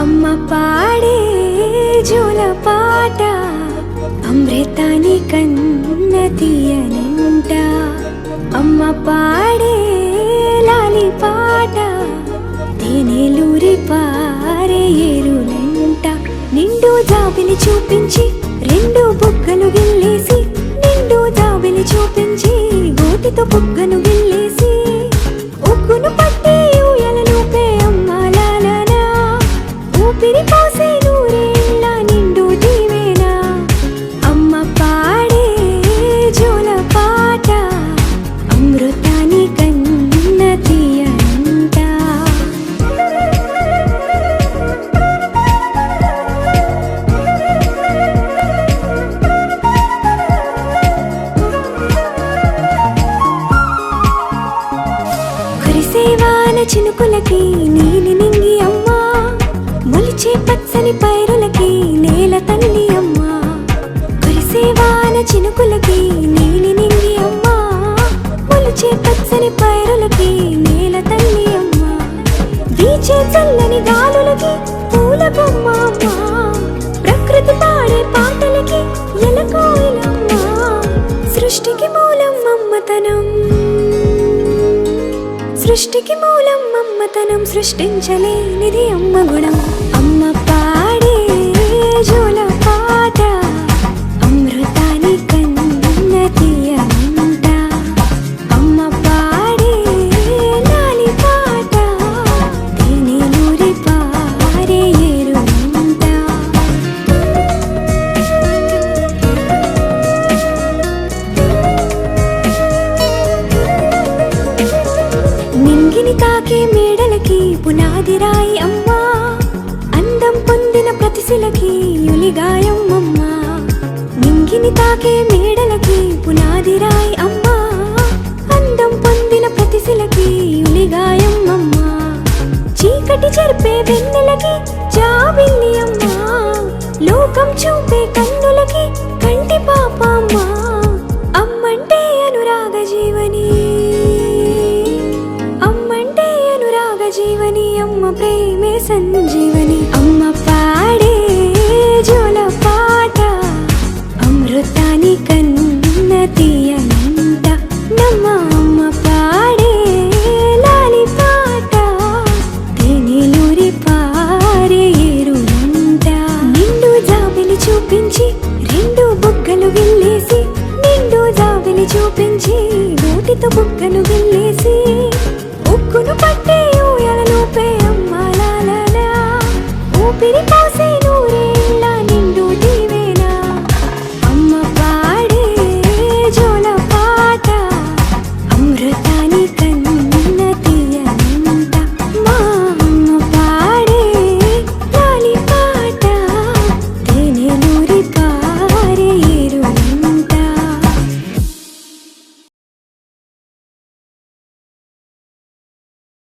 అమ్మ పాడే జోల పాట అమృతాని కన్న తీయనంట. అమ్మ పాడే లాలి పాట తేనెలూరి పారే ఏరులంట. నిండు జాబిలి చూపించి రెండు బుగ్గలు గిల్లేసి, నిండు జాబిలి చూపించి గోటితో బుగ్గను గిల్లేసి, ఉగ్గును పట్టి ఊయలలోపే అమ్మ లాలనా, ఊపిరి పోసే నూరేళ్ళ నిండు దీవేనా. అమ్మ పాడే జోల పాట అమృతాని కన్న తీయనంట. కురిసేవాన చినుకులకి నీలి నింగి అమ్మా, మొలిచే పచ్చని పైరులకి నేల తల్లి అమ్మా. కురిసేవాన చినుకులకి నీలి నింగి అమ్మా, మొలిచే పచ్చని పైరులకి నేల తల్లి అమ్మా. వీచే చల్లని గాలులకి పూల బొమ్మ అమ్మా, ప్రకృతి పాడే పాటలకి ఎలకోయిలమ్మా. సృష్టికి మూలం మమ్మతనం, సృష్టికి మూలం మమ్మతనం, సృష్టించలేనిది అమ్మ గుణం. అమ్మ పాడే జోల పాట అమృతాని కన్న తీయనంట. అమ్మ పాడే లాలి పాట తేనెలూరి పారే ఏరులంట. నింగిని తాకే మేడలకి పునాది రాయి అమ్మా, అందం పొందిన ప్రతిశిలకి యులిగాయం అమ్మా. నింగిని తాకే మేడలకి పునాది రాయి అమ్మా, అందం పొందిన ప్రతిశిలకి యులిగాయం అమ్మా. చీకటి చెరిపే వెన్నెలకి జాబిల్లి అమ్మా, లోకం చూపే కన్నులకి కంటి పాప అమ్మా. అమ్మంటే అనురాగ జీవని, అమ్మంటే అనురాగ జీవని, అమ్మ ప్రేమే సంజీవని. అమ్మ పాడే జోల పాట అమృతాని కన్న తీయనంట. నమ్మ అమ్మ పాడే లాలి పాట తేనెలూరి పారే ఏరులంట. నిండు జాబిలి చూపించి రెండు బుగ్గలు గిల్లేసి, నిండు జాబిలి చూపించి గోటితో బుగ్గను